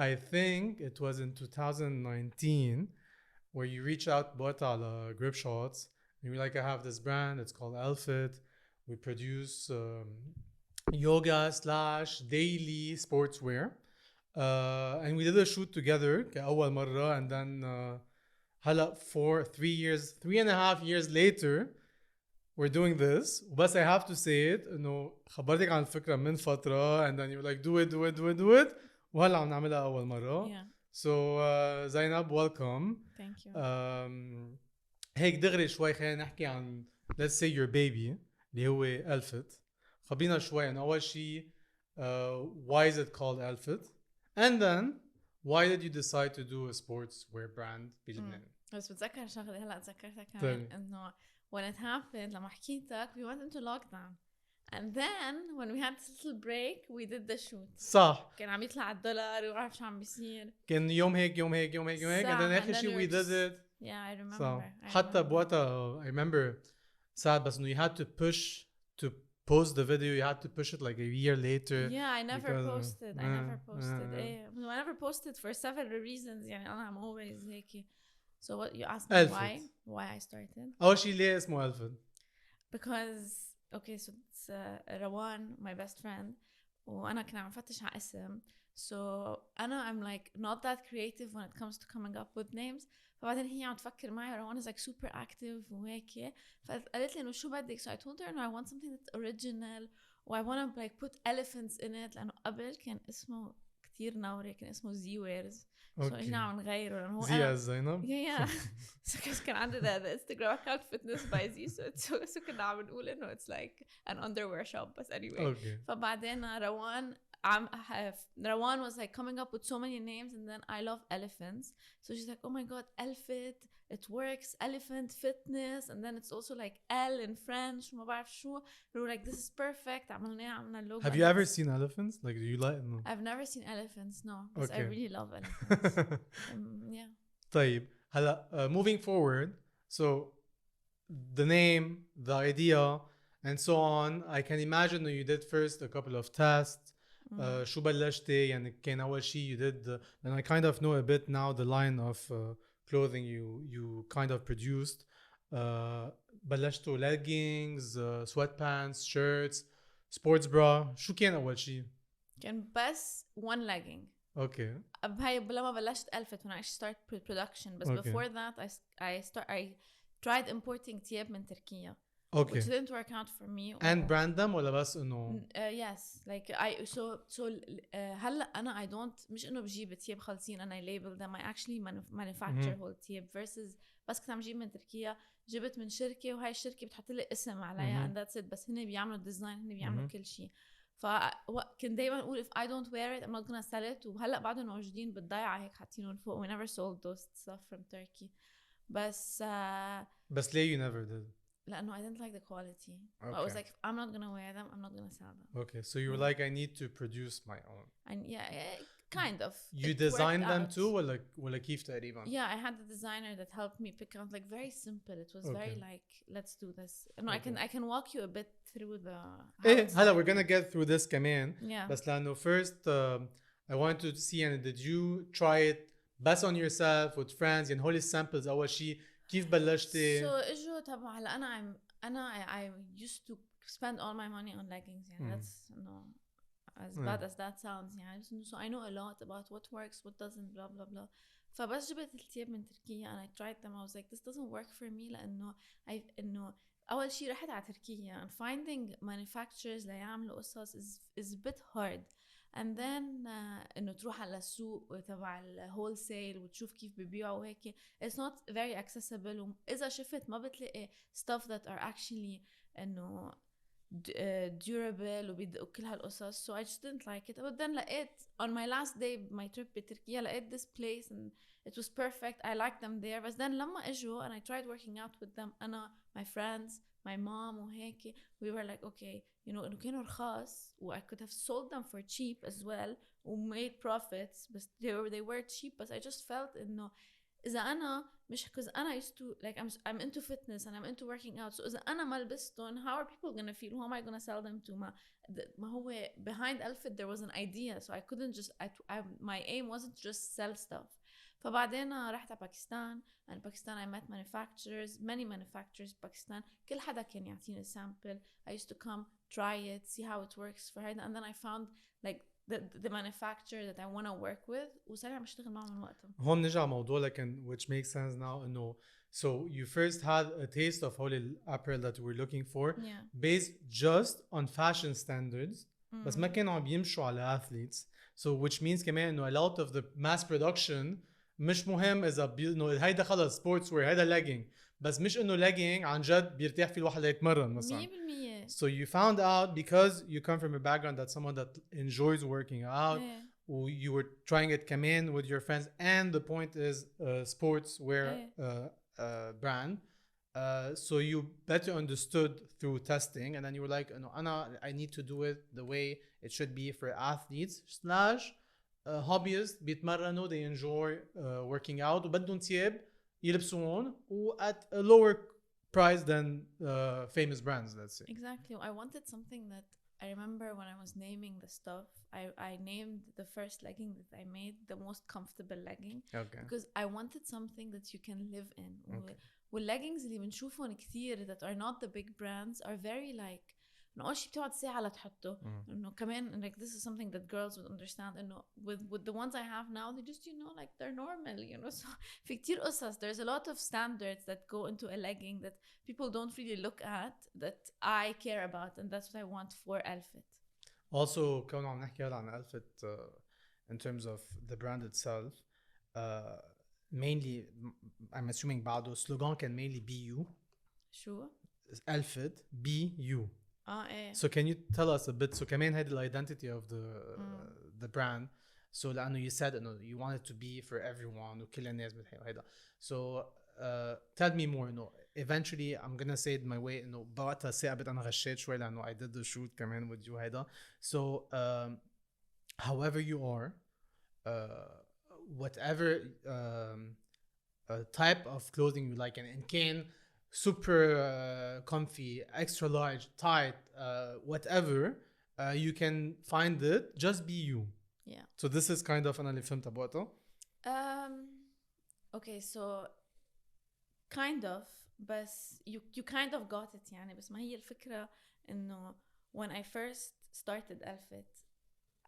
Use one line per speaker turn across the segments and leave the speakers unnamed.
I think it was in 2019 where you reach out بوقتها على grip shots and you're like, I have this brand, it's called Elphit. We produce yoga / daily sportswear. And we did a shoot together كأول مرة, and then هلا 3.5 years later we're doing this. But I have to say it إنه خبرتك عن الفكرة من فترة, and then you're like do it وهلا عم نعملها أول مرة.
Yeah.
So Zeinab, welcome.
Thank you.
هيك دغري شوي خلينا نحكي عن let's say your baby اللي هو Elphit. خبرينا شوي إنه أول شيء why is it called Elphit, and then why did you decide to do a sportswear brand بلبنان؟
بس بتذكر شغلة هلا تذكرتها كمان إنه when it happened لما حكيتك we went into lockdown. And then when we had this little break we did the shoot.
صح.
كان عم يطلع الدولار وعارف شو عم بيصير.
كان يوم هيك and then آخر شيء we did it.
Yeah, I remember.
صح. حتى بوقتها I remember sad بس إنه you had to push to post the video, you had to push it like a year later.
Yeah, I never posted. I never posted for several reasons. يعني I'm always هيك. So what you asked me why I started?
أول شيء ليه اسمه Elphit?
Because okay, so it's روان my best friend وأنا كنا عم فتش على اسم. So I'm like not that creative when it comes to coming up with names. فبعدين هي عم تفكر معي روان is like super active وهيك. فقالت لي إنه شو بدك. So I told her no, I want something that's original. I want to like put elephants in it. لأنه قبل كان اسمه كتير نوري, كان اسمه Z-Wears. So إحنا عم نغيره لأنه هو
زي زينب.
Yeah. So كان عندي the Instagram account fitness by Z. So كنا عم نقول إنه it's like an underwear shop. But anyway.
Okay.
فبعدين روان was like coming up with so many names, and then I love elephants. So she's like, oh my god, Elphit, it works, elephant fitness, and then it's also like L in French. ما بعرف شو. We were like, this is perfect. عملنا logo.
Have you ever seen elephants? Like, do you like? No.
I've never seen elephants, no. Because
okay.
I really love elephants. Yeah.
طيب هلا moving forward, so the name, the idea, and so on. I can imagine that you did first a couple of tests. شو بلشتي يعني كان أول شيء you did, and I kind of know a bit now the line of clothing you kind of produced. بلشتوا leggings, sweatpants, shirts, sports bra. شو كان أول شيء؟
كان بس one legging.
Okay.
هاي لما بلشت Elphit when I started production. But okay. Before that I tried importing تياب من تركيا.
Okay.
Which didn't work out for me.
And brand them ولا بس إنه؟
Yes. Like so هلا أنا I don't مش إنه بجيب تياب خالصين أنا label them. I actually manufacture whole تياب versus بس كنت عم جيب من تركيا. جبت من شركة وهاي الشركة بتحط لي اسم عليها and that's it. بس هن بيعملوا design, هن بيعملوا كل شيء. فكنت دايما أقول if I don't wear it I'm not gonna sell it. وهلا بعدهم موجودين بالضيعة هيك حاطينهم فوق. We never sold those stuff from Turkey. بس
ليه you never did?
لأنه I didn't like the quality.
Okay.
I was like, I'm not gonna wear them. I'm not gonna sell them.
Okay, so you were like, I need to produce my own.
And yeah, kind of.
You designed them too, ولا كيف تقريبا?
Yeah, I had the designer that helped me pick out like very simple. It was very like, let's do this. No, I can walk you a bit through the.
هلا we're gonna get through this كمان.
Yeah.
بس لأنه first I want to see and did you try it بس on yourself with friends يعني هول samples أول شيء. كيف بلشتي؟
So إجوا طبعا هلا I used to spend all my money on leggings يعني that's as bad as that sounds يعني so I know a lot about what works what doesn't blah blah blah. فبس جبت التياب من تركيا and I tried them. I was like this doesn't work for me لأنه إنه أول شيء رحت على تركيا and finding manufacturers ليعملوا قصص is a bit hard. and then إنه تروح على السوق تبع الهولسيل وتشوف كيف بيبيعوا هيك it's not very accessible. وإذا شفت ما بتلاقي stuff that are actually إنه durable وكل هالقصص. so I just didn't like it. but then لقيت on my last day my trip بتركيا لقيت this place and it was perfect. I liked them there. but then لما اجوا and I tried working out with them أنا my friends my mom وهيك we were like okay you know إنه كانوا رخاص و I could have sold them for cheap as well و made profits but they were cheap. but I just felt إنه إذا أنا مش because أنا used to like I'm into fitness and I'm into working out, so إذا أنا ما لبستهم how are people gonna feel, who am I gonna sell them to? ما هو behind Elphit there was an idea, so I couldn't just my aim wasn't to just sell stuff. فبعدين رحت على باكستان and in Pakistan I met many manufacturers in Pakistan. كل حدا كان يعطيني sample. I used to come try it, see how it works for هيدا, and then I found like the manufacturer that I want to work with وصار عم بشتغل معهم من وقتها.
هون نرجع موضوع لكن which makes sense now إنه so you first had a taste of all the apparel that you were looking for based just on fashion standards بس ما كانوا عم يمشوا على athletes, so which means كمان إنه a lot of the mass production مش مهم إذا إنه هيدا خلص sports wear هيدا legging بس مش إنه legging عن جد بيرتاح فيه الواحد ليتمرن مثلا.
100%.
So you found out because you come from a background that's someone that enjoys working out. You were trying it كمان with your friends, and the point is sports wear brand. So you better understood through testing, and then you were like, no, I need to do it the way it should be for athletes / hobbyists بيتمرنوا, they enjoy working out وبدهم تياب يلبسون at a lower price than famous brands, let's say.
Exactly. I wanted something that I remember when I was naming the stuff, I named the first legging that I made the most comfortable legging.
Okay.
Because I wanted something that you can live in. Okay. والleggings اللي بنشوفهم كثير that are not the big brands are very like إنه أول شيء بتقعد ساعة لتحطه. إنه كمان like this is something that girls would understand. إنه with the ones I have now they just like they're normal, so في كتير قصص. There's a lot of standards that go into a legging that people don't really look at that I care about, and that's what I want for Elphit.
Also كنا عم نحكي عن Elphit in terms of the brand itself, mainly I'm assuming بعده slogan كان mainly be you.
شو؟
Elphit be you. So can you tell us a bit, so كمان هيدا the identity of the brand, so لأنه you said you want it to be for everyone وكل الناس بتحب هيدا, so tell me more. Eventually I'm gonna say it my way. بوقتها ثابت أنا غشيت شوي لأنه I did the shoot كمان with you هيدا. So however you are, whatever type of clothing you like, and can super comfy, extra large, tight, whatever, you can find it, just be you.
Yeah.
So this is kind of أنا اللي فهمت بوقتها.
Okay, so kind of, بس you kind of got it يعني. بس ما هي الفكرة إنه when I first started Elphit,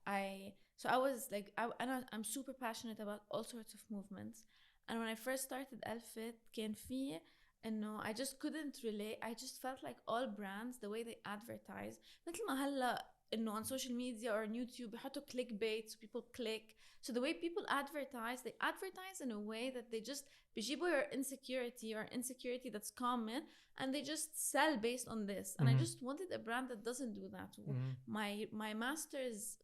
I was like I'm super passionate about all sorts of movements, and when I first started Elphit كان في إنه I just couldn't relate. I just felt like all brands the way they advertise مثل ما هلا إنه on social media or on YouTube بيحطوا clickbait so people click. So the way people advertise, they advertise in a way that they just بيجيبوا your insecurity that's common and they just sell based on this. And I just wanted a brand that doesn't do that. My masters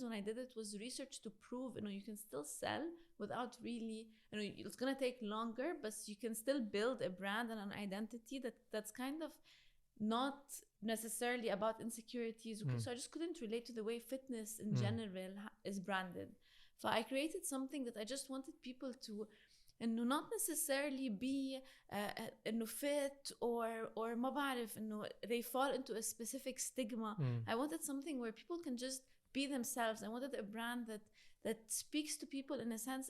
when I did it was research to prove you can still sell without really, it's gonna take longer, but you can still build a brand and an identity that's kind of not necessarily about insecurities. So I just couldn't relate to the way fitness in general is branded. So I created something that I just wanted people to not necessarily be fit or ما بعرف they fall into a specific stigma. I wanted something where people can just be themselves. I wanted a brand that speaks to people in a sense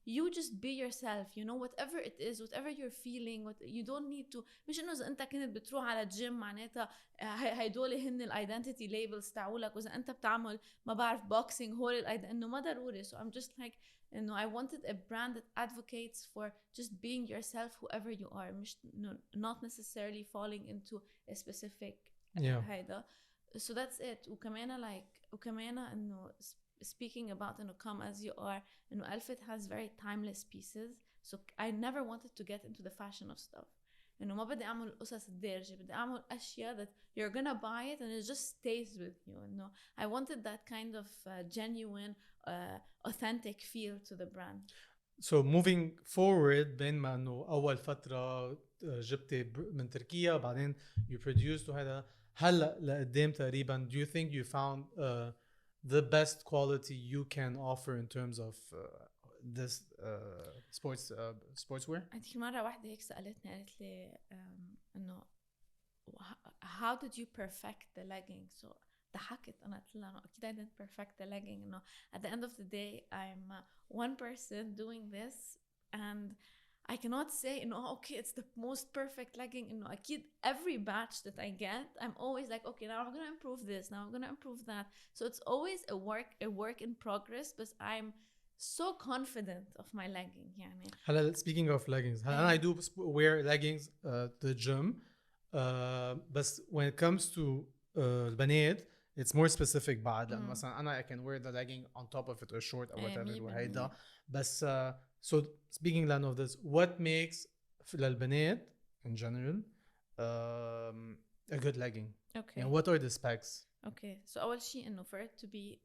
you just be yourself, whatever it is, whatever you're feeling, what you don't need to. مش إذا أنت كنت بتروح على الجيم معناتها هيدول هن الايدنتيتي ليبلز تاعولك، وإذا أنت بتعمل ما بعرف boxing هول ما ضروري. So I'm just like I wanted a brand that advocates for just being yourself whoever you are, مش not necessarily falling into a specific هيدا. So that's it. وكمان speaking about come as you are, Elphit has very timeless pieces, so I never wanted to get into the fashion of stuff. ما بدي أعمل قصص الدارجة، بدي أعمل أشياء that you're gonna buy it and it just stays with you. I wanted that kind of genuine, authentic feel to the brand.
So moving forward, بين ما أول فترة جبتي من تركيا بعدين you produced وهذا هلا لقدام تقريبا, do you think you found the best quality you can offer in terms of this sportswear.
في مرة واحدة هيك سألتني قالت لي إنه how did you perfect the legging. So ضحكت أنا قلت لها أكيد I didn't perfect the legging. إنه at the end of the day I'm one person doing this and I cannot say إنه okay it's the most perfect legging. إنه أكيد every batch that I get I'm always like okay now I'm gonna improve this, now I'm gonna improve that. So it's always a work in progress, but I'm so confident of my legging يعني.
هلا speaking of leggings هلا أنا I do wear leggings to the gym بس when it comes to البنات it's more specific بعد لأن مثلا أنا I can wear the legging on top of it or short or whatever وهيدا بس so speaking then of this what makes للبنات in general a good legging.
Okay.
And what are the specs?
Okay. So أول شيء إنه for it to be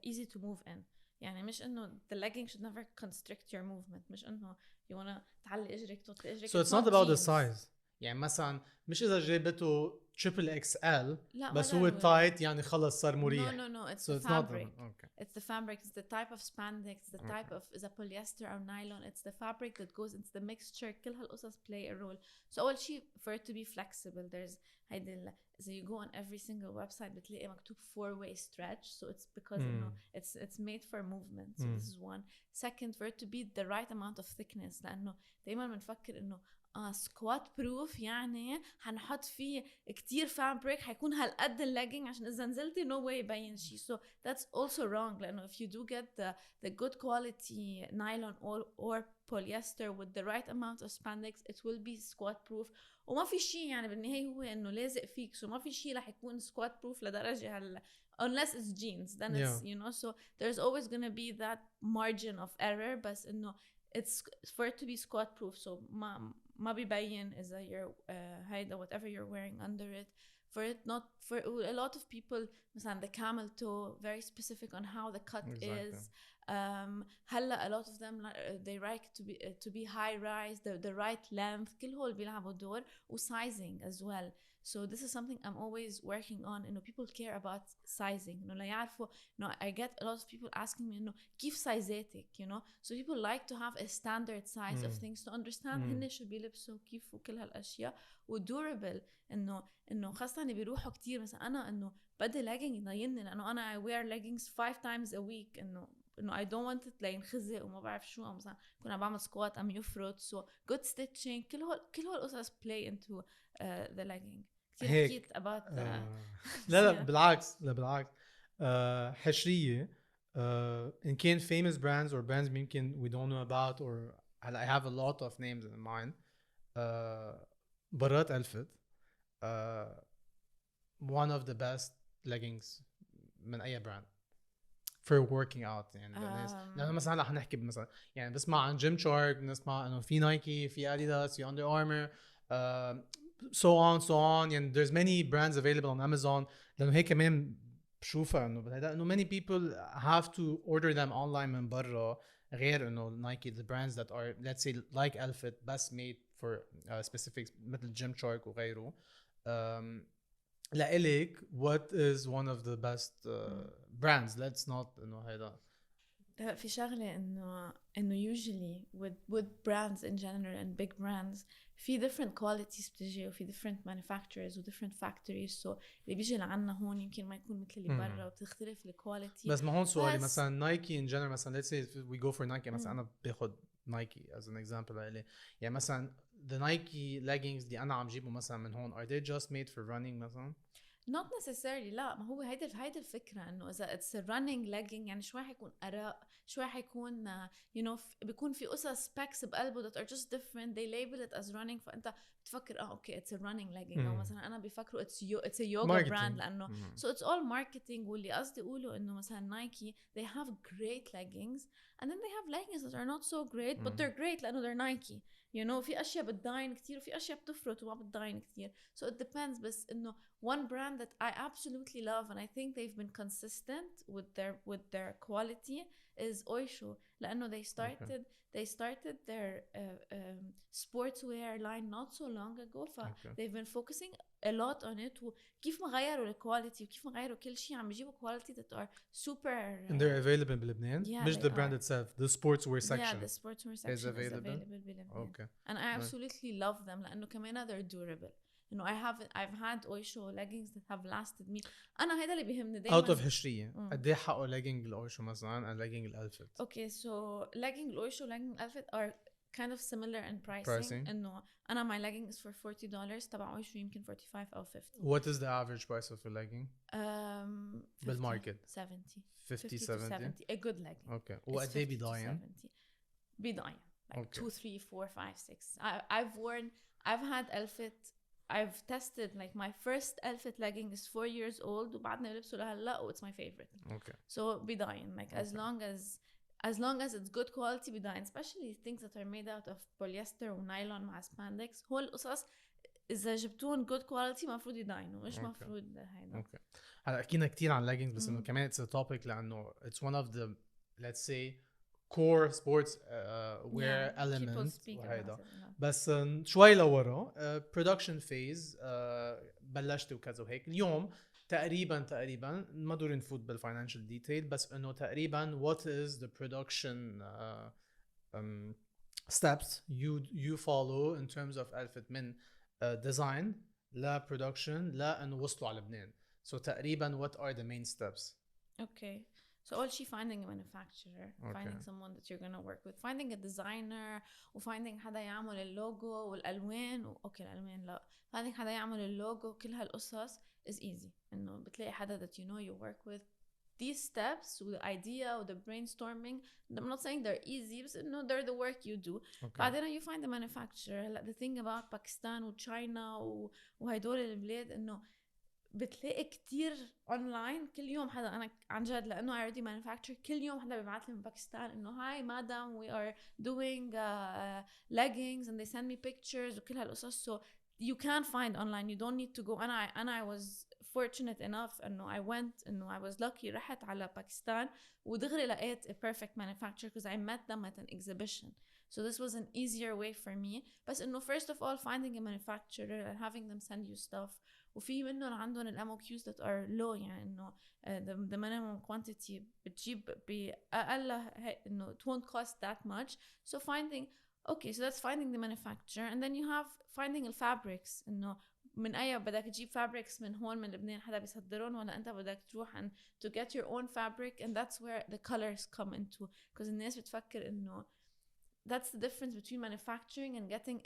easy to move in. يعني مش إنه the legging should never constrict your movement. مش إنه you wanna تعلي إجرك توطي إجرك.
So it's not about the size. يعني مثلا مش إذا جابته triple XL بس هو tight يعني خلص صار مريح.
No. It's
so
the
it's
fabric.
Okay.
It's the fabric. It's the type of spandex. The type of is a polyester or nylon. It's the fabric that goes into the mixture. كل هالقصص play a role. So أول شيء for it to be flexible there's هيدا so you go on every single website بتلاقي مكتوب 4-way stretch. So it's because it's made for movement. So this is one. Second for it to be the right amount of thickness لأنه دايما بنفكر إنه سكوات بروف يعني هنحط فيه كتير فابريك حيكون هالقد الليجينج عشان إذا نزلتي no way يبين شي. So that's also wrong لأنه if you do get the good quality nylon or polyester with the right amount of spandex it will be squat proof. وما في شي يعني بالنهاية هو إنه لازق فيك. So ما في شي رح يكون squat proof لدرجة unless it's jeans then it's you know so there's always gonna be that margin of error بس إنه it's for it to be squat proof. So ما بيبين إذا you're هيدا whatever you're wearing under it. For it not for a lot of people مثلا the camel toe very specific on how the cut is. هلا a lot of them they like to be high rise the right length. كل هول بيلعبوا دور و sizing as well. So this is something I'm always working on. إنه people care about sizing. إنه لا يعرفوا. إنه I get a lot of people asking me إنه كيف سايزاتك you know. So people like to have a standard size of things to understand هن شو بيلبسوا كيف وكل هالأشياء. و durable إنه خاصة اللي بيروحوا كتير مثلا أنا إنه بدي legging يضايقني لأنه أنا I wear leggings 5 times a week إنه I don't want it لينخزق وما بعرف شو أو مثلا كنا بعمل سكوات أم يفرط. So good stitching كل هول القصص play into the legging. كتير حكيت about
لا بالعكس حشرية إن كان famous brands or brands يمكن we don't know about or I have a lot of names in mind برات Elphit one of the best leggings من أي brand for working out يعني الناس لأنه مثلا رح نحكي مثلا يعني بسمع عن جيم شارك بنسمع إنه في نايكي في أديداس في أندر آرمر so on يعني there's many brands available on Amazon لأنه هيك كمان بشوفها إنه many people have to order them online من برا غير إنه نايكي the brands that are let's say like Elphit best made for specific مثل جيم شارك وغيره. لإلك what is one of the best brands let's not إنه هيدا
في شغلة إنه usually with brands in general and big brands في different qualities بتجي وفي different manufacturers و different factories. so اللي بيجي لعنا هون يمكن ما يكون مثل اللي برا وتختلف الكواليتي.
بس ما هون سؤالي مثلا نايكي in general مثلا let's say we go for Nike مثلا أنا باخد نايكي as an example لإلي يعني مثلا the Nike leggings اللي أنا عم جيبه مثلا من هون are they just made for running مثلا؟
not necessarily لا ما هو هيدا الفكرة إنه إذا it's a running legging يعني شوي حيكون أراء شوي حيكون you know بيكون في قصص specs بقلبه that are just different they label it as running فأنت بتفكر okay it's a running legging أو مثلا أنا بيفكروا it's a yoga brand لأنه so it's all marketing. واللي قصدي أقوله إنه مثلا Nike they have great leggings and then they have leggings that are not so great but they're great لأنه they're Nike you know. في أشياء بتضاين كتير وفي أشياء بتفرط وما بتضاين كتير. So it depends. بس إنه one brand that I absolutely love and I think they've been consistent with their quality is Oysho. لأنه they started their sportswear line not so long ago. They've been focusing a lot on it وكيف ما غيروا الكواليتي وكيف ما غيروا كل شيء عم بيجيبوا quality that are super
and they're available بلبنان
yeah,
مش
they
the brand
are.
itself the sportswear section
yeah the sportswear section is available بلبنان
okay
and I absolutely love them لأنه كمان they're durable. You know, I've had oysho leggings that have lasted me. أنا هيدا اللي بيهمني دايما.
out of حشرية قد ايه حقه legging الاويشو مثلا and legging الألفت؟
Okay, so legging الاويشو legging الألفت are kind of similar in pricing. إنه أنا my legging is for $40 تبع oysho يمكن 45 أو 50.
What is the average price of a legging?
50,
بالماركت
70
50
to
70
a good legging.
okay وقد ايه بيضاين؟
بيضاين like
okay.
2 3 4 5 6 I've had Elphit. I've tested like my first Elphit legging is 4 years old وبعدنا لبسه لهلا it's my favorite.
Okay.
So بيضاين like
okay.
as long as it's good quality بيضاين especially things that are made out of polyester ونايلون مع spandex. هو القصص إذا جبتون good quality مفروض يضاينوا مش
okay.
مفروض هيدا.
Okay. هلا حكينا كتير عن leggings بس إنه كمان it's a topic لأنه it's one of the let's say core sports wear element وهيدا بس شوي لورا production phase بلشت وكذا وهيك اليوم تقريبا ما دوري نفوت بالفاينانشال ديتيل بس انه تقريبا what is the production steps you follow in terms of Elphit من design لا production لا انه وصلوا على لبنان so تقريبا what are the main steps.
Okay. So all she finding a manufacturer, finding someone that you're gonna work with, finding a designer, وfinding حدا يعمل اللوجو والألوان أوكي الألوان لا finding حدا يعمل اللوجو كل هالقصص is easy إنه بتلاقي حدا that you know you work with. These steps with the idea or the brainstorming, I'm not saying they're easy but no they're the work you do. بعدين you find the manufacturer. Like the thing about Pakistan وChina وهيدول البلاد إنه بتلاقي كتير اونلاين كل يوم حدا انا عن جد لانه I already manufacture كل يوم حدا بيبعث لي من باكستان انه هاي مادام we are doing leggings and they send me pictures وكل هالقصص so you can find online you don't need to go انا I was fortunate enough انه I went انه I was lucky رحت على باكستان ودغري لقيت a perfect manufacturer because I met them at an exhibition so this was an easier way for me بس انه first of all finding a manufacturer and having them send you stuff وفي منهم عندهم ال MOQs that are low يعني إنه the minimum quantity بتجيب بأقل إنه it won't cost that much so finding okay so that's finding the manufacturer and then you have finding the fabrics إنه من أي بدك تجيب fabrics من هون من لبنان حدا بيصدرون ولا أنت بدك تروح and to get your own fabric and that's where the colors come into because الناس بتفكر إنه that's the difference between manufacturing and getting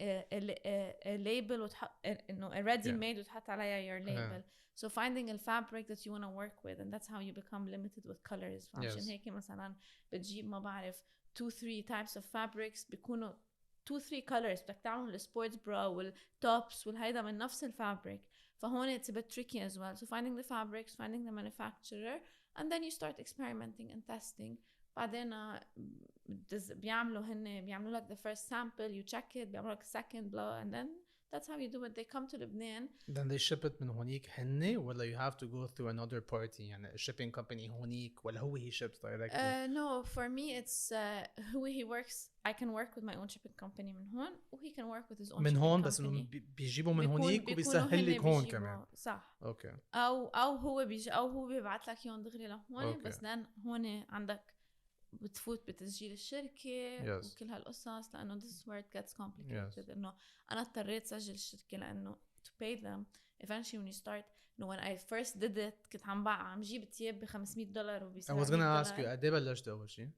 a label وتحط a ready made وتحط عليها your label so finding a fabric that you want to work with and that's how you become limited with colors فعشان هيك مثلا بتجيب ما بعرف 2-3 types of fabrics بيكونوا 2-3 colors بدك تعمل السبورتس برا والتوبس والهيدا من نفس الفابريك فهون it's a bit tricky as well so finding the fabrics finding the manufacturer and then you start experimenting and testing بعدين بيعملوا لك the first sample you check it بيعملوا لك second blow and then that's how you do it they come to Lebanon
then they ship it من هونيك هن ولا you have to go through another party يعني a shipping company هونيك ولا هو he ships directly
no for me it's who he works I can work with my own shipping company من هون he can work with his own
من هون
company.
بس انه بيجيبوا من هونيك وبيسهل لك هون كمان
صح
اوكي
او هو بيبعت لك اياهم دغري لهون بس then هون عندك بتفوت بتسجيل الشركة وكل هالقصص لأنه this is where it gets complicated إنه أنا اضطريت أسجل الشركة لأنه to pay them eventually when you start when I first did it كنت عم جيب تياب $500
I was gonna ask you قد ايه بلشت أول شيء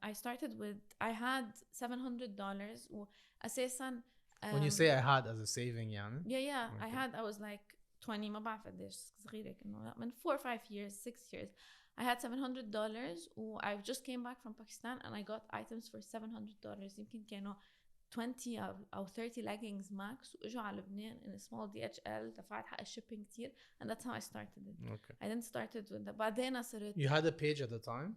I started with I had $700 وأساسا
when you say I had as a saving يعني
yeah okay. I was like 20 ما بعرف قديش صغيرة إنه من 4 or 5 years 6 years I had $700 I just came back from Pakistan and I got items for $700 يمكن كانوا 20 أو 30 leggings max وإجوا على لبنان in a small DHL دفعت حق الشيبينج كتير and that's how I started it
okay.
I didn't started with that بعدين صرت
You had a page at the time?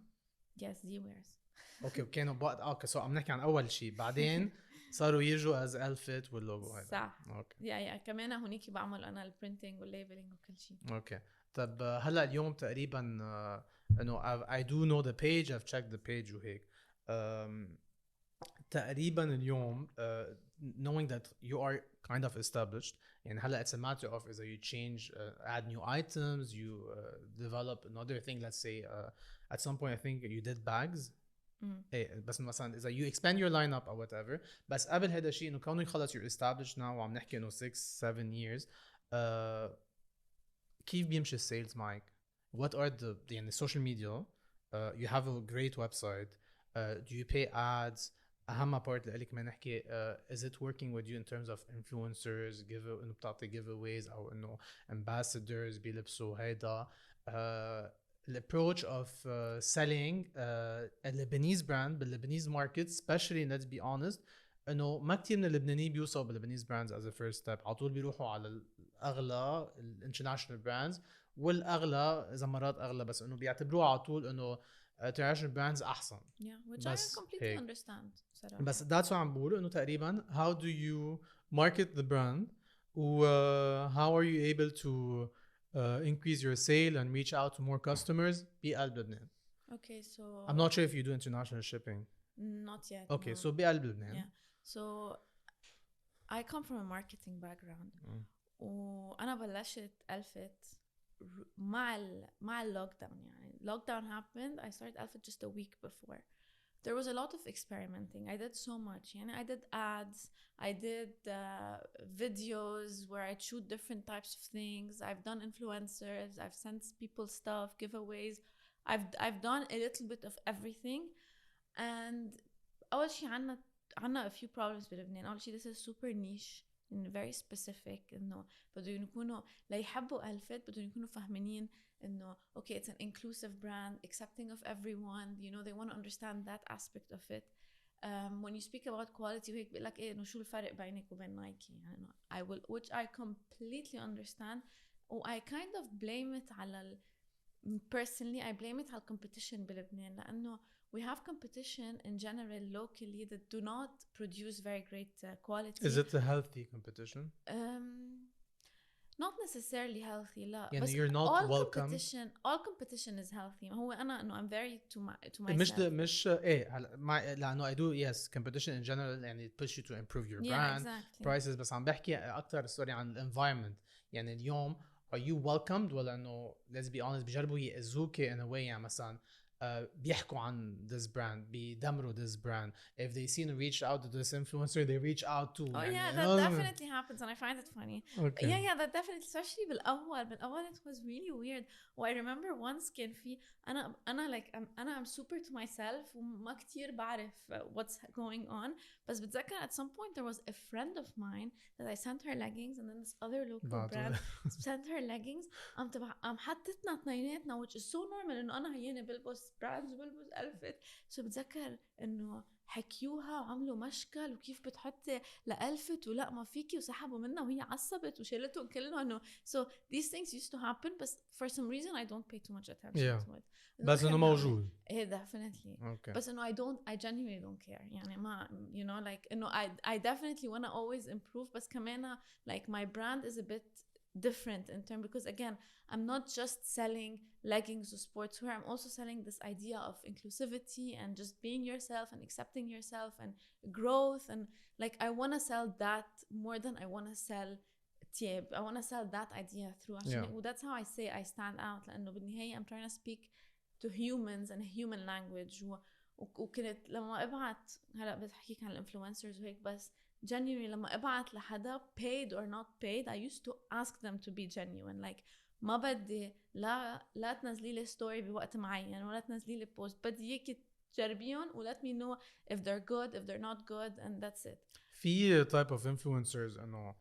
Yes Z-Wears
okay كانوا بعد اوكي سو عم نحكي عن أول شيء بعدين صاروا يجوا as Elphit واللوجو هذا
صح
اوكي
يا كمان هونيك بعمل أنا البرينتينج والليبلينج وكل شيء
اوكي طب هلا اليوم تقريبا انه I do know the page I've checked the page وهيك تقريبا اليوم knowing that you are kind of established يعني هلا it's a matter of إذا you change add new items you develop another thing. Let's say at some point I think you did bags. ايه بس مثلا اذا you expand your lineup or whatever. بس قبل هذا الشيء انه كونه خلص you're established now وعم نحكي انه 6-7 years كيف بيمشي السيلز معك؟ What are the يعني social media you have a great website do you pay ads؟ اهم بارت اللي كمان نحكي is it working with you in terms of influencers انه بتعطي giveaways او انه ambassadors بيلبسوا هيدا الapproach of selling a Lebanese brand باللبنانيز market especially let's be honest انه ما كتير من اللبنانيين بيوصلوا باللبنانيز brands as a first step. على طول بيروحوا على الاغلى international brands والاغلى اذا مرات اغلى بس انه بيعتبروها على طول انه international brands احسن.
which I completely understand صراحة.
بس that's what عم بقوله انه تقريبا how do you market the brand و how are you able to increase your sale and reach out to more customers بقلب لبنان.
Okay, so
I'm not sure if you do international shipping.
Not yet.
Okay,
no.
so بقلب لبنان.
Yeah. So I come from a marketing background. وأنا بلشت Elphit مع lockdown يعني. Lockdown happened. I started Elphit just a week before. There was a lot of experimenting. I did so much. يعني I did ads. I did videos where I shoot different types of things. I've done influencers. I've sent people stuff, giveaways. I've done a little bit of everything. And أول شيء عنا a few problems بلبنان. أول شيء this is super niche and very specific. إنه بدهم يكونوا ليحبوا Elphit بدهم يكونوا فاهمين إنه okay it's an inclusive brand, accepting of everyone. You know they want to understand that aspect of it. When you speak about quality وهيك بيقول لك إيه إنه شو الفرق بينك وبين نايكي يعني I will which I completely understand. I kind of blame it على personally I blame it على competition بلبنان لأنه we have competition in general locally that do not produce very great quality.
Is it a healthy competition?
Not necessarily healthy لا
يعني
بس
you're not
all
welcome.
all competition is healthy. هو أنا إنه I'm very to myself.
مش إيه لأنه I do yes competition in general يعني it push you to improve your brand
exactly.
prices. بس عم بحكي أكتر story عن environment. يعني اليوم are you welcomed ولا إنه let's be honest بيجربوا يأذوك in a way يعني مثلا بيحكوا عن this brand بيدمروا this brand. If they see and reach out to this influencer they reach out to.
Oh
يعني
yeah that definitely happens and I find it funny.
Okay.
Yeah that definitely especially بالأول it was really weird. I remember once كان في أنا like I'm super to myself وما كتير بعرف what's going on. بس بتذكر at some point there was a friend of mine that I sent her leggings and then this other local brand sent her leggings. حطتنا اثنيناتنا which is so normal إنه أنا هيني بلبس براندز وبلبس Elphit. so بتذكر إنه حكيوها وعملوا مشكل وكيف بتحطي لألفت ولا ما فيكي وسحبوا منها وهي عصبت وشيلتهم كلهم إنه so these things used to happen but for some reason I don't pay too much attention to it.
بس إنه موجود.
إيه definitely.
Okay.
بس إنه I genuinely don't care يعني ما you know like إنه I definitely wanna always improve بس كمان like my brand is a bit different in terms because again I'm not just selling leggings or sportswear. I'm also selling this idea of inclusivity and just being yourself and accepting yourself and growth and like I want to sell that more than I want to sell تياب. I want to sell that idea through عشان that's how I say I stand out لأنه بالنهاية I'm trying to speak to humans in a human language وكنت لما ابعت هلا بحكيك عن الانفلونسرز وهيك بس genuinely لما ابعت لحدا paid or not paid I used to ask them to be genuine like ما بدي لا تنزلي لي ستوري بوقت معين ولا تنزلي لي بوست بدي اياكي تجربيهم و let me know if they're good if they're not good and that's it.
في type of influencers انه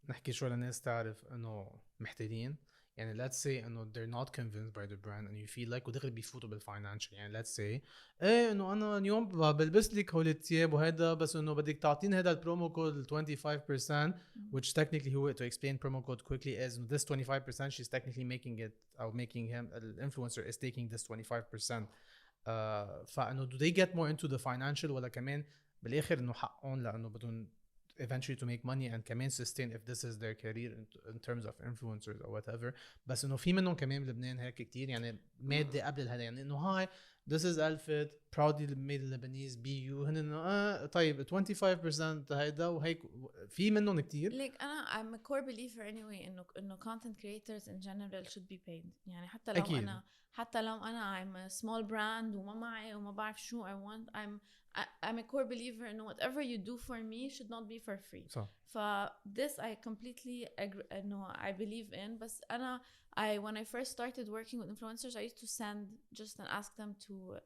نحكي شوي للناس تعرف انه محتاجين يعني let's say انه they're not convinced by the brand and you feel like ودغري بيفوتوا بالفاينانشال يعني let's say ايه انه انا اليوم بلبس لك هول الثياب وهذا بس انه بدك تعطيني هذا البرومو كود 25% which technically هو to explain promo code quickly is this 25% she's technically making it or making him the influencer is taking this 25%. فانه do they get more into the financial ولا كمان بالاخر انه حقهم لانه بدهم eventually to make money and كمان sustain if this is their career in terms of influencers or whatever. بس انه في منهم كمان بلبنان هيك كتير يعني مادة قبل هذا يعني انه هاي this is Elphit proudly made Lebanese be you هن طيب 25% هيدا وهيك في منهم كتير.
like I'm a core believer anyway إنه content creators in general should be paid. يعني حتى لو
أكيد.
حتى لو أنا I'm a small brand وما معي وما بعرف شو I want, I'm a core believer إنه whatever you do for me should not be for free.
صح.
this I completely agree, no, I believe in. But when I first started working with influencers, I used to send just and ask them to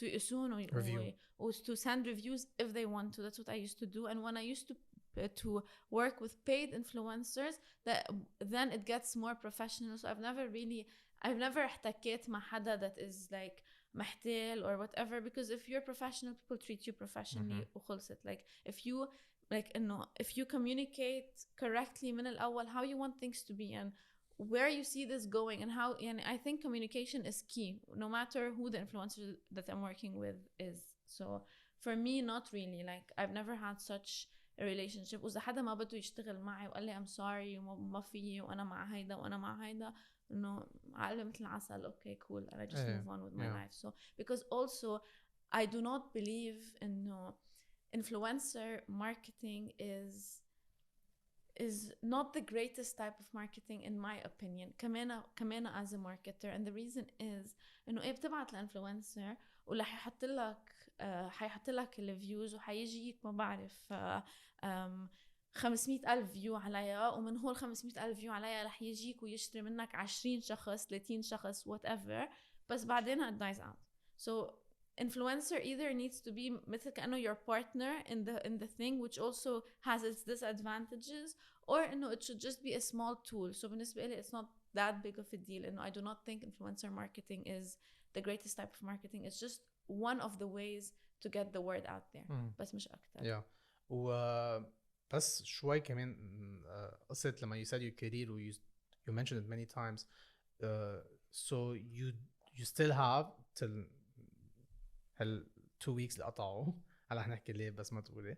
يقسون or to send reviews if they want to. That's what I used to do. And when I used to work with paid influencers, then it gets more professional. So I've never احتكيت مع حدا that is like محتال or whatever, because if you're professional, people treat you professionally وخلصت. Like if you communicate correctly من الأول how you want things to be and where you see this going and how, and I think communication is key no matter who the influencer that I'm working with is. So for me, not really, like I've never had such a relationship. وإذا حدا ما بده يشتغل معي وقال لي I'm sorry وما في وأنا مع هيدا وأنا مع هيدا, إنه عقلي مثل العسل, okay cool, and I just move on with my life. So because also I do not believe إنه influencer marketing is not the greatest type of marketing in my opinion. كمان as a marketer, and the reason is إنه بتبعت لإنفلونسر ولا حيحط لك الفيوز وحيجيك ما بعرف 500,000 فيو عليها, ومن هول 500,000 فيو عليها رح يجيك ويشتري منك 20 شخص 30 شخص whatever, بس بعدين it dies out. So influencer either needs to be مثل كأنه your partner in the thing, which also has its disadvantages, or إنه it should just be a small tool. So بالنسبة لي it's not that big of a deal. إنه I do not think influencer marketing is the greatest type of marketing. It's just one of the ways to get the word out there. بس مش أكتر.
بس شوي كمان قصة لما you said your career or you mentioned it many times, so you still have till هال 2 weeks اللي قطعوا هلا حنحكي ليه بس ما تقولي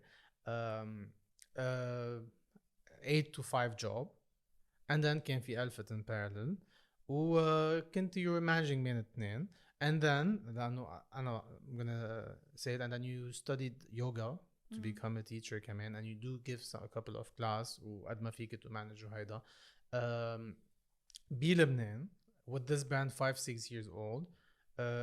8 to 5 job, and then كان في Elphit in parallel وكنت you were managing بين الاثنين, and then لأنه أنا I'm gonna say it, and then you studied yoga to become a teacher كمان, and you do give a couple of class وقد ما فيك to manage وهيدا بلبنان with this brand 5-6 years old.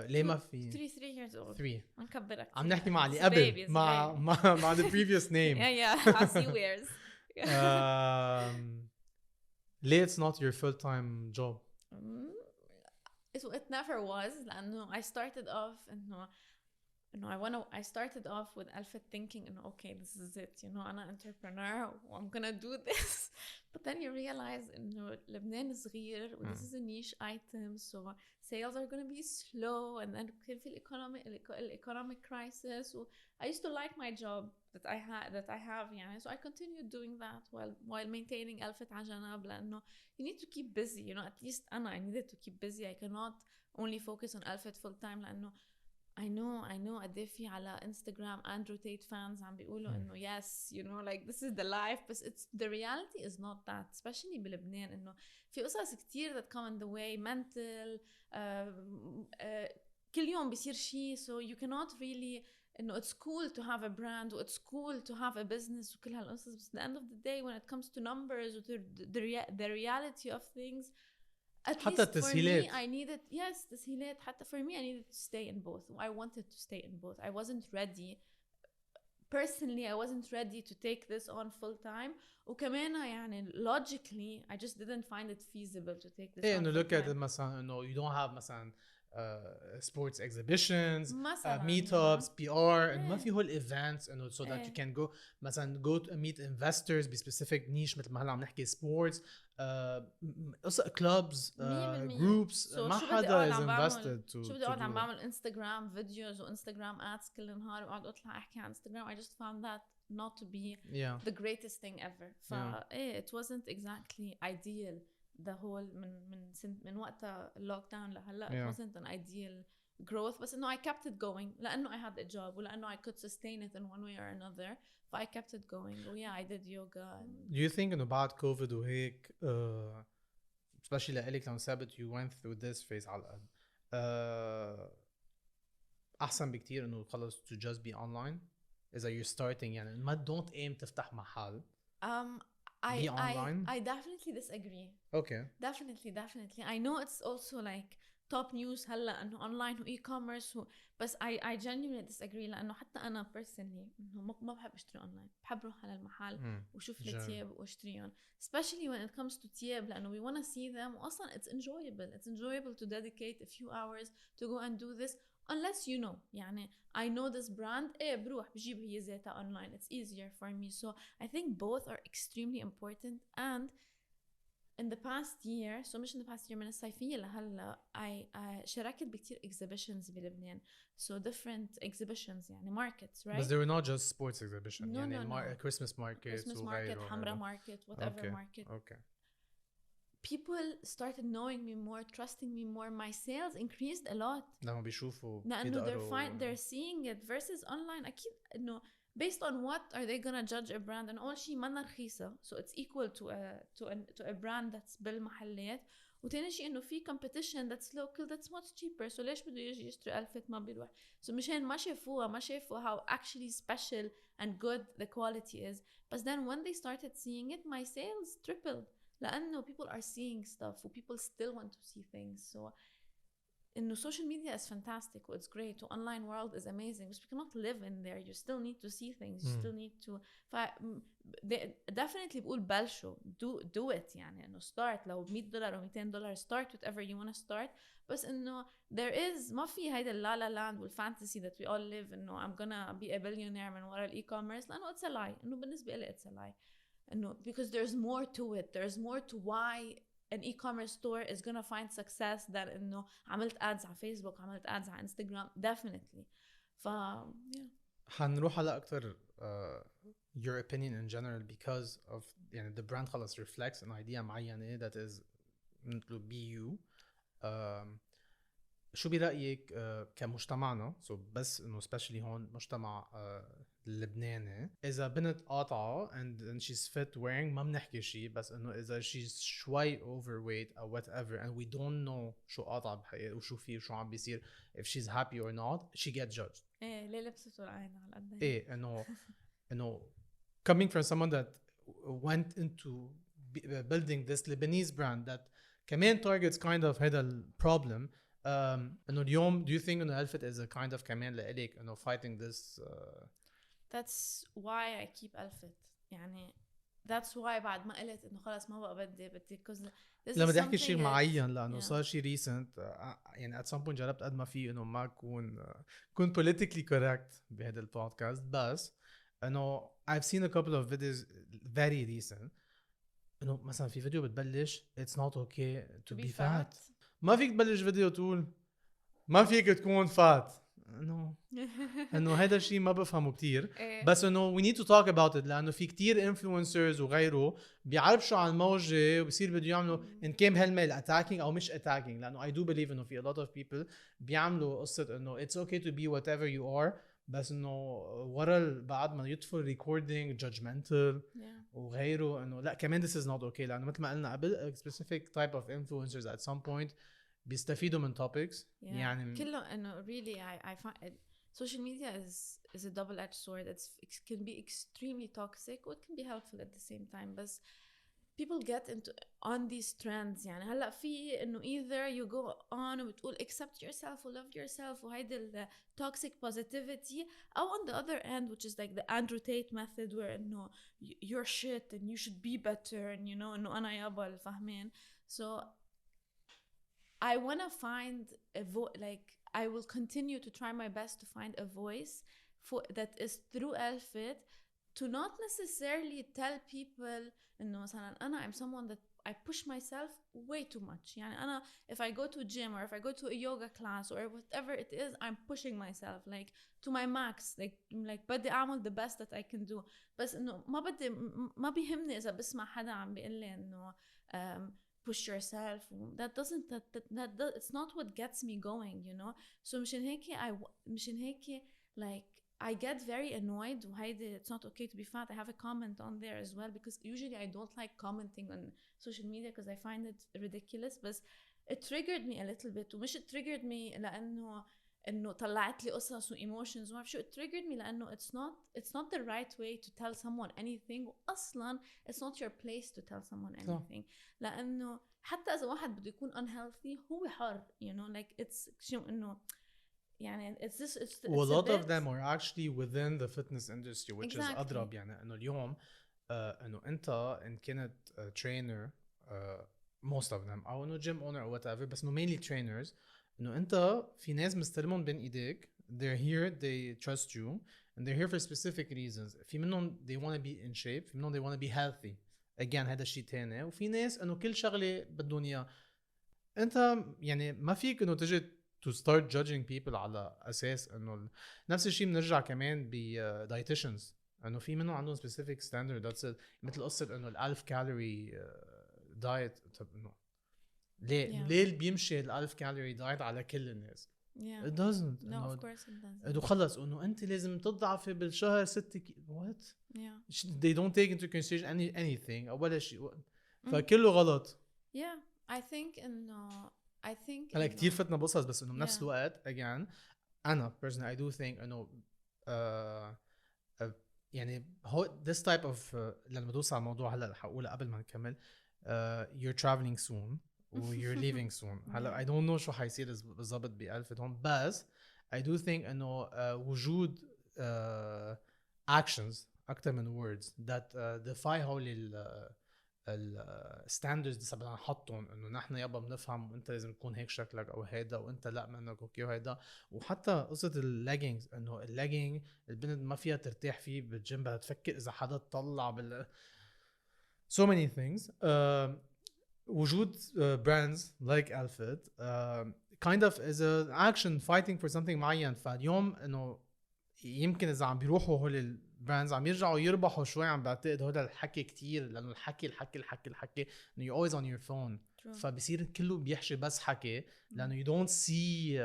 ليه ما في
3 years old
3
نكبرك
عم نحكي مع اللي قبل مع the previous name.
yeah I see where's
ليه it's not your full-time job?
It never was, لأنه I started off إنه I started off with Elphit thinking إنه okay this is it, أنا entrepreneur I'm gonna do this, but then you realize إنه لبنان صغير this is a niche item, so sales are gonna be slow, and then كان في economic crisis. I used to like my job that I have يعني, so I continued doing that while maintaining Elphit على جنب, لأنه you need to keep busy, at least I needed to keep busy. I cannot only focus on Elphit full time, لأنه I know قد ايه في على Instagram Andrew Tate fans عم بيقولوا إنه yes like this is the life, but the reality is not that, especially بلبنان. إنه في قصص كتير that come in the way, mental كل يوم بيصير شيء, so you cannot really إنه it's cool to have a brand و it's cool to have a business وكل هالقصص, but at the end of the day when it comes to numbers و the reality of things, at
حتى
least
التسهيلات.
for me I needed تسهيلات. حتى for me I needed to stay in both. I wanted to stay in both. I wasn't ready personally, I wasn't ready to take this on full time, وكمان يعني logically I just didn't find it feasible to take this on
إنه
full
look at
time.
it مثلا إنه you don't have مثلا sports exhibitions, meetups, PR, and ما في هول events إنه so that you can go مثلا go to meet investors بspecific niche مثل ما هلا عم نحكي sports, clubs, groups. ما حدا is invested to
شو بدي أقعد عم بعمل انستغرام فيديوز وانستغرام ads كل نهار وقعد أطلع أحكي عن انستغرام. I just found that not to be the greatest thing ever. it wasn't exactly ideal. The whole من وقتها اللوك داون لهلا it wasn't an ideal growth, بس إنه I kept it going لأنه I had a job ولأنه I could sustain it in one way or another, so I kept it going. I did yoga.
Do you think إنه بعد COVID وهيك especially لإلك لما ثابت you went through this phase على الأقل, احسن بكتير انه خلص to just be online اذا you're starting يعني ما don't aim تفتح محل. Be online.
I definitely disagree.
Okay.
Definitely. I know it's also like top news هلا انه اونلاين و e-commerce بس I genuinely disagree لانه حتى انا personally انه ما بحب اشتري اونلاين، بحب اروح على المحل وشوف لي تياب واشتريهم especially when it comes to تياب لانه we want to see them واصلا it's enjoyable to dedicate a few hours to go and do this unless you know يعني I know this brand بروح بجيب هي ذاتها online it's easier for me so I think both are extremely important and in the past year so مش in the past year من الصيفية لهلا I شاركت بكتير exhibitions بلبنان so different exhibitions يعني markets right
but they were not just sports exhibition
no,
يعني
no.
Christmas market
حمرا market whatever market people started knowing me more trusting me more my sales increased a lot
لما بيشوفوا
لأنه they're seeing it versus online أكيد إنه based on what are they gonna judge a brand and أول شيء منا رخيصة so it's equal to a brand that's بالمحلات وتاني شيء إنه في competition that's local that's much cheaper so ليش بده يجي يشتري ألفت ما بيروح so مشان ما شافوا how actually special and good the quality is but then when they started seeing it my sales tripled لأنه people are seeing stuff and people still want to see things so إنه social media is fantastic it's great the online world is amazing but we cannot live in there you still need to see things you still need to definitely بقول بلشوا do it يعني إنه start لو $100 أو $200 start whatever you want to start بس إنه there is ما في هيدا لا لاند والفانتسي that we all live إنه I'm gonna be a billionaire من وراء الإي-كوميرس لأنه it's a lie إنه بالنسبة لي it's a lie إنه because there's more to it there's more to why an e-commerce store is gonna find success than إنه عملت ads على فيسبوك عملت ads على انستغرام definitely yeah.
حنروح على أكتر your opinion in general because of يعني the brand خلص reflects an idea معينة that is مثل be you شو برأيك كمجتمعنا so بس إنه especially هون مجتمع اللبناني إذا بنت قاطعة and she's fit wearing ما بنحكي شيء بس إنه إذا she's شوي overweight أو whatever and we don't know شو قاطعة بحقيقة وشو فيه وشو عم بيصير if she's happy or not she gets judged
إيه ليه لبسته العين على قد
إيه إنه coming from someone that went into building this Lebanese brand that كمان targets kind of هذا البروبلم إنه اليوم do you think إنه Elphit is a kind of كمان لإليك إنه fighting this
that's why I keep Elphit يعني that's why بعد ما قلت إنه خلاص ما بقى بدي because
لما بدي أحكي شيء معين لأنه صار شيء recent يعني at some point جربت قد ما في إنه ما كون politically correct بهذا البودكاست بس إنه I've seen a couple of videos very recent إنه مثلا في فيديو بتبلش it's not okay to be fat ما فيك تبلش فيديو تقول ما فيك تكون فات انه هذا الشيء ما بفهمه كتير بس انه we need to talk about it لانه في كتير influencers وغيره بيعربشوا عن الموجة وبصير بده يعملوا ان كان هالميل attacking او مش attacking لانه I do believe انه في a lot of people بيعملوا قصة انه it's okay to be whatever you are بس انه ورا بعد ما يدخل recording judgmental وغيره انه لا كمان this is not okay لانه مثل ما قلنا قبل specific type of influencers at some point بيستفيدوا من topics يعني
كله انه really I find social media is a double-edged sword it can be extremely toxic or it can be helpful at the same time but people get into on these trends يعني هلا في انه either you go on وبتقول accept yourself or love yourself وهيدا ال toxic positivity او on the other end which is like the Andrew Tate method where انه you're shit and you should be better and you know انه انا يابا فاهمين so I want to find a like I will continue to try my best to find a voice that is through Elphit to not necessarily tell people إنه مثلا أنا I'm someone that I push myself way too much يعني أنا if I go to a gym or if I go to a yoga class or whatever it is I'm pushing myself like to my max like بدي أعمل the best that I can do بس إنه ما بيهمني إذا بسمع حدا عم بيقول لي إنه push yourself that it's not what gets me going you know so مشان هيك like I get very annoyed وهيدا it's not okay to be fat I have a comment on there as well because usually I don't like commenting on social media because I find it ridiculous but it triggered me a little bit. ومش it triggered me لأنه طلعت لي قصص و emotions وما شو. It triggered me لأنه it's not the right way to tell someone anything. وأصلا it's not your place to tell someone anything. لأنه حتى إذا واحد بده يكون unhealthy هو حر. You know, like it's شو إنه يعني it's this it's
a lot of them are actually within the fitness industry, which is أضرب. يعني إنه اليوم إنه أنت إن كنت trainer most of them أو إنه gym owner or whatever, بس إنه mainly trainers. إنه أنت في ناس مستلمون بين إيديك, they're here, they trust you and they're here for specific reasons. في منهم they want to be in shape, في منهم they want to be healthy. again هذا الشيء تاني. وفي ناس إنه كل شغلة بدهم إياه. أنت يعني ما فيك إنه تجي to start judging people على أساس إنه نفس الشيء بنرجع كمان ب dietitians. إنه في منهم عندهم specific standard. that's it. مثل قصة إنه 1000 calorie diet. طب إنه ليه اللي بيمشي 1000 كالوري دايت على كل الناس؟ it doesn't.
No, of course it doesn't.
إنه خلص إنه أنت لازم تضعفي بالشهر 6 what?
Yeah.
They don't take into consideration anything أو ولا شيء. فكله غلط.
Yeah, I think إنه
هلا كتير فتنا بقصص, بس إنه بنفس الوقت again أنا personally I do think إنه يعني هو this type of لما توصل على الموضوع هلا رح أقولها قبل ما نكمل. You're traveling soon you're leaving soon. هلا I don't know شو حيصير بالضبط بألفت هون, بس I do think إنه وجود actions أكتر من words that defy هول الستاندرز اللي بدنا نحطهم إنه نحن يابا بنفهم وأنت لازم تكون هيك شكلك أو هيدا وأنت لا منك أوكي وهيدا. وحتى قصة الليجينز إنه الليجينج البنت ما فيها ترتاح فيه بالجيم, بدها تفكر إذا حدا طلع so many things. وجود brands like Elphit kind of is an action fighting for something معين. فاليوم إنه يمكن إذا عم بيروحوا هول البراندز عم يرجعوا يربحوا شوي, عم بعتقد هذا الحكي كتير, لأنه الحكي إنه you're always on your phone. فبصير كله بيحشي بس حكي, لأنه you don't see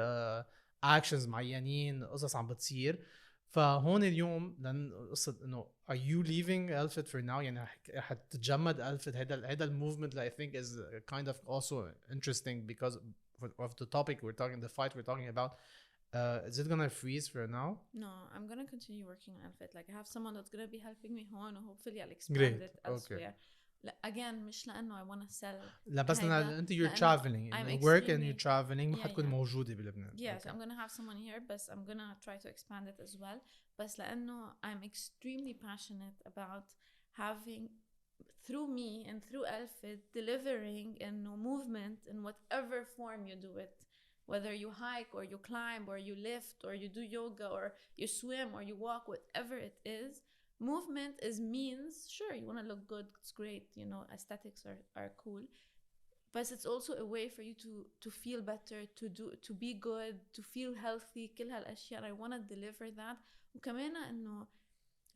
actions معينين, قصص عم بتصير. فهون اليوم لأن قصة إنه are you leaving Elphit for now, يعني حتتجمد Elphit. هذا الموفمنت that I think is kind of also interesting because of the topic the fight we're talking about. Is it gonna freeze for now?
No, I'm gonna continue working on Elphit. Like I have someone that's gonna be helping me home, and hopefully I'll expand it elsewhere. Again, مش لأنه I wanna sell.
لا بس أنت you're traveling, you work and you're traveling. ما حتكون موجودة بلبنان.
Yes, I'm gonna have someone here, but I'm gonna try to expand it as well. بس لأنه I'm extremely passionate about having through me and through Elphit delivering a movement in whatever form you do it. Whether you hike or you climb or you lift or you do yoga or you swim or you walk, whatever it is, movement is means. Sure, you want to look good, it's great, you know, aesthetics are cool, but it's also a way for you to feel better, to be good, to feel healthy. كل هالأشياء I want to deliver that. وكمان إنه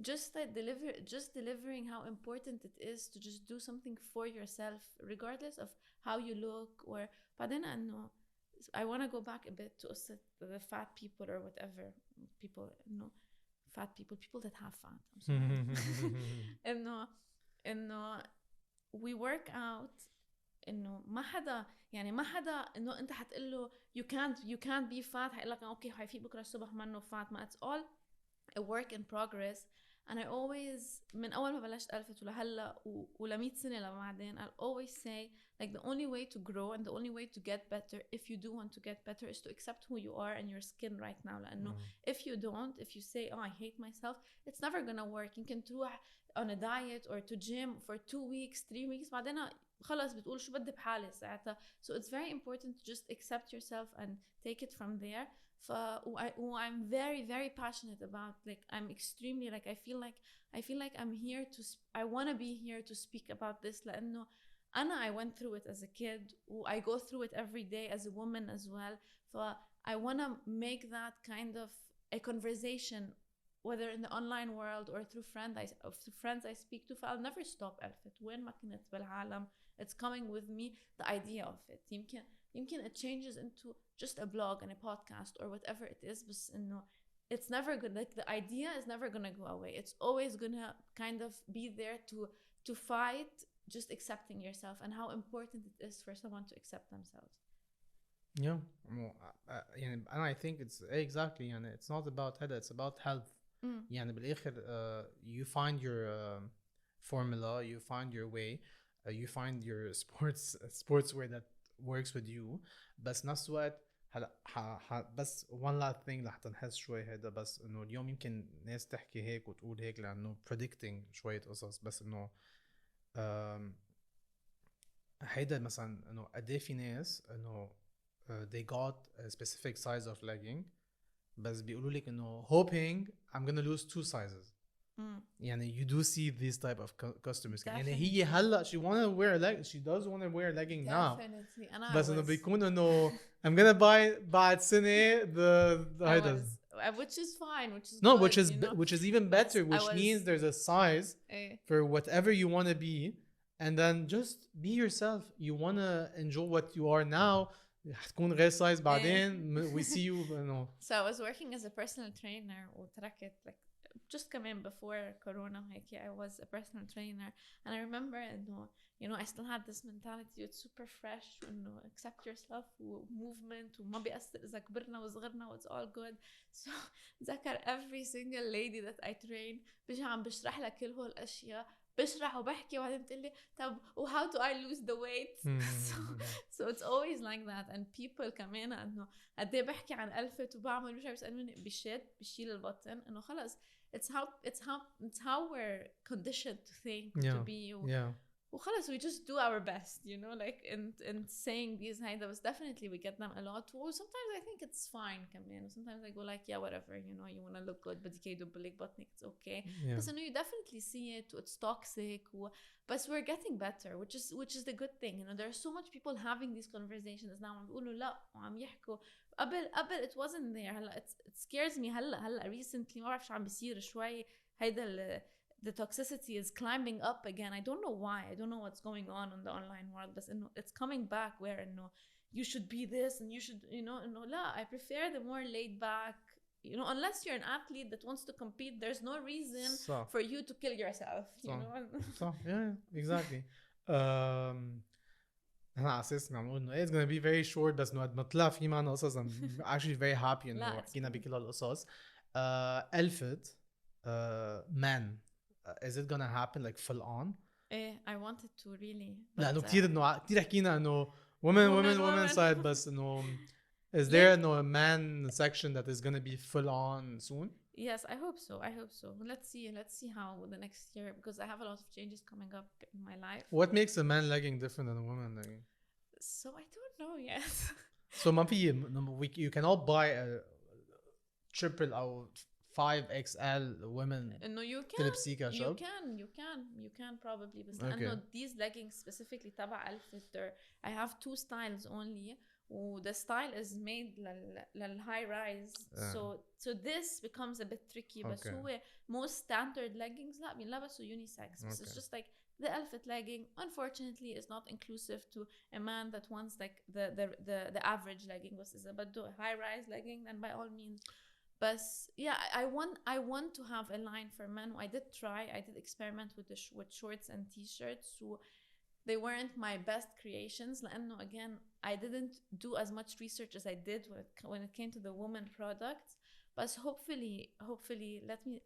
just delivering how important it is to just do something for yourself regardless of how you look. or بعدين إنه I want to go back a bit to the fat people or whatever people, fat people that have fat. I'm sorry. إنه we work out. إنه ما حدا إنه أنت حتقوله you can't be fat. حيقولك أوكي حيفيق بكرة الصبح منه fat. ما it's all a work in progress. and I always من أول ما بلشت ألفت ولهلا ول100 سنة لبعدين I'll always say like the only way to grow and the only way to get better, if you do want to get better, is to accept who you are and your skin right now. لأنه if you don't, if you say I hate myself, it's never gonna work. You can تروح on a diet or to gym for 2 weeks 3 weeks بعدين خلاص بتقول شو بدي بحالي ساعتها. So it's very important to just accept yourself and take it from there. I'm very very passionate about, like I'm extremely like I feel like I'm here to I want to be here to speak about this لأنه I went through it as a kid. I go through it every day as a woman as well. I want to make that kind of a conversation, whether in the online world or through friends I speak to. I'll never stop Elphit. وين ما كنت بالعالم, it's coming with me, the idea of it. يمكن it changes into just a blog and a podcast or whatever it is, but إنه it's never good. Like the idea is never gonna go away. It's always gonna kind of be there to fight just accepting yourself and how important it is for someone to accept themselves.
Yeah. يعني أنا I think it's exactly يعني it's not about health, it's about health. يعني بالآخر you find your formula, you find your way, you find your sportswear that works with you. بس نفس الوقت هلا بس one last thing لحتى نحس شوي هيدا، بس إنه اليوم يمكن ناس تحكي هيك وتقول هيك لأنه predicting شوية قصص، بس إنه هيدا مثلا إنه قديه في ناس إنه they got a specific size of legging بس بيقولوا لك إنه hoping I'm gonna lose 2 sizes. يعني you do see these type of customers. يعني هي هلا she does wanna wear legging now. بس إنه بيكون إنه I'm gonna buy بعد سنة the هيدا.
Which is fine, which is
no,
good,
which is even better, which means there's a size for whatever you want to be, and then just be yourself. You want to enjoy what you are now. هتكون غير size بعدين. We see you know.
So I was working as a personal trainer وتركت like just come in before Corona هيك. I was a personal trainer and I remember إنه you know I still had this mentality. It's super fresh إنه accept yourself movement وما بيأثر إذا كبرنا وصغرنا. It's all good. So ذكر every single lady that I train بيجي عم بشرح لك كل هول الأشياء، بشرح وبحكي وبعدين بتقلي طب how do I lose the weight. So it's always like that. and people كمان إنه قد إيه بحكي عن ألفت وبعمل مش عارف يسألوني بشيل البطن إنه خلاص it's how we're conditioned to think to be وخلاص we just do our best, you know, like in saying these هيدا. بس definitely we get them a lot. Sometimes I think it's fine كمان. Sometimes I go like yeah whatever, you know, you wanna look good بدك يدب لك بطنك, it's okay. بس إنه you definitely see it, it's toxic but we're getting better, which is the good thing. You know, there are so much people having these conversations now عم بيقولوا لا وعم يحكوا. قبل it wasn't there. هلا it scares me هلا recently ما بعرف شو عم بيصير شوي. هيدا the toxicity is climbing up again. I don't know why. I don't know what's going on in the online world. But it's coming back where you should be this and you should, you know, لا, I prefer the more laid back, you know, unless you're an athlete that wants to compete, there's no reason for you to kill yourself, you know.
Yeah, exactly. أنا على أساس عم نقول إنه it's gonna be very short بس إنه قد ما طلع في معنا قصص I'm actually very happy إنه حكينا بكل هالقصص. Elphit, man, is it gonna happen like full on?
I wanted to really.
لأنه كتير حكينا إنه women side بس إنه is there no man section that is gonna be full on soon?
Yes, I hope so. Let's see how the next year, because I have a lot of changes coming up in my life.
What makes a man legging different than a woman legging?
So I don't know yet.
So ما في you cannot buy a triple or 5XL women.
No, you can probably. But okay. These leggings specifically تبع Elphit, I have 2 styles only. The style is made للhigh rise. So this becomes a bit tricky. Okay. بس هو most standard leggings لا بينلبسوا unisex. Okay. It's just like the Elphit legging unfortunately is not inclusive to a man that wants like the average legging. بس إذا بده high rise legging then by all means. But yeah, I want to have a line for men. I did experiment with shorts and t-shirts. So they weren't my best creations. لأنه again, I didn't do as much research as I did when it came to the woman products. But hopefully,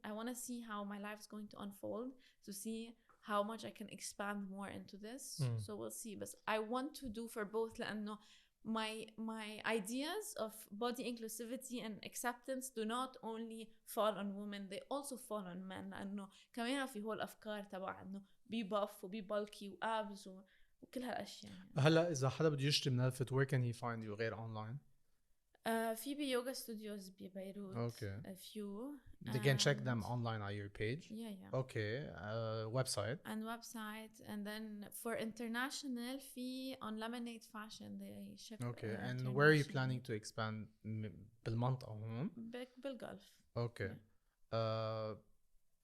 I want to see how my life is going to unfold to see how much I can expand more into this. So we'll see. But I want to do for both. لأنه my ideas of body inclusivity and acceptance do not only fall on women, they also fall on men. لأنه كمان في هول الأفكار تبع إنه be buff وبي bulky وabs وكل هالأشياء.
هلا إذا حدا بده يشتري من Elphit, where can he find you غير online?
في بيوغا ستوديوز ببيروت.
Okay.
A few.
They can check them online on your page.
Yeah.
Okay. Website.
And then for international في on Lemonade Fashion they ship.
Okay. And where are you planning to expand? بالمنطقة هون؟
بالغلف.
Okay.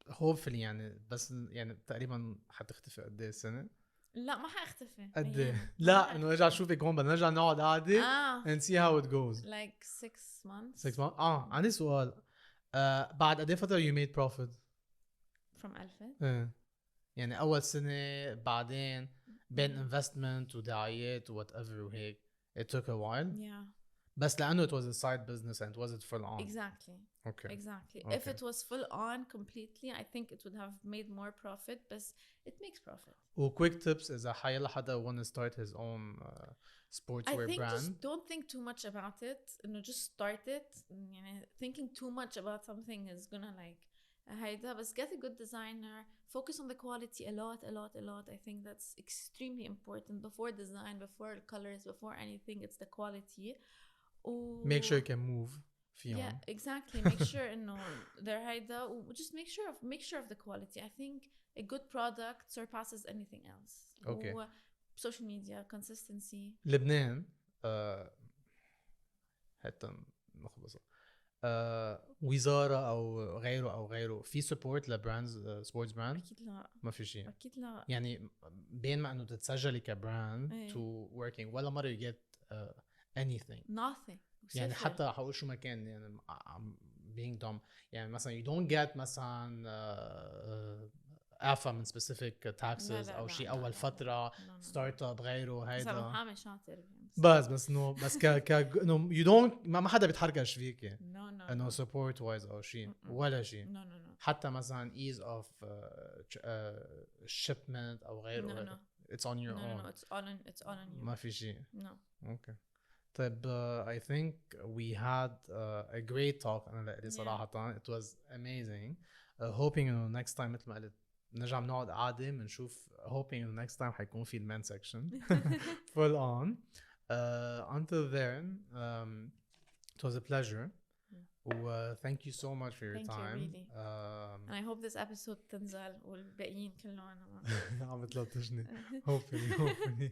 Hopefully يعني بس يعني تقريبا حتختفي قد ايه سنة؟
لا ما حاختفي.
قد ايه؟ لا انه ارجع اشوفك هون بدنا نرجع نقعد قعدة and see how it goes.
Like 6 months.
6 months. عندي سؤال. بعد قد ايه فترة you made profit؟
From Elphit.
يعني أول سنة بعدين بين investment ودعايات و whatever وهيك it took a while
Yeah.
بس لأنه it was a side business and it wasn't full on.
Exactly.
Okay.
Exactly.
Okay.
If it was full on completely, I think it would have made more profit, but it makes profit.
quick tips إذا حيلا حدا want to start his own sportswear
I think
brand.
just don't think too much about it. Just start it. Thinking too much about something is gonna like هيدا. But get a good designer. Focus on the quality a lot. I think that's extremely important. Before design, before colors, before anything, it's the quality.
Make sure you can move فيهم.
Yeah, exactly. Make sure إنه they're هيدا. Just make sure of the quality. I think a good product surpasses anything else.
Okay.
Social media, consistency.
لبنان حتى نخلصها وزارة أو غيره في support لبراندز سبورتس براند؟
أكيد لا.
ما في شيء.
أكيد لا.
يعني بين ما إنه تتسجلي كبراند to working ولا مرة you get anything.
Nothing.
يعني حتى حقول شو ما كان يعني being dumb يعني مثلا you don't get مثلا اعفى من specific taxes او شيء اول فتره ستارت اب غيره هيدا
صار محامي شاطر
بس نو بس ك انه you don't ما حدا بيتحركش فيك انه support wise او شيء ولا شيء حتى مثلا ease of shipment او غيره it's on your own
it's on you
ما في شيء
okay.
طيب I think we had a great talk أنا لقلي صراحة it was amazing hoping إنه next time مثل ما قلت نرجع بنقعد قاعدة بنشوف hoping إنه next time حيكون في the men section full on until then it was a pleasure thank you so much for your
thank
time
you really and I hope this episode تنزل والباقيين كلهم
عم بتلطشني hopefully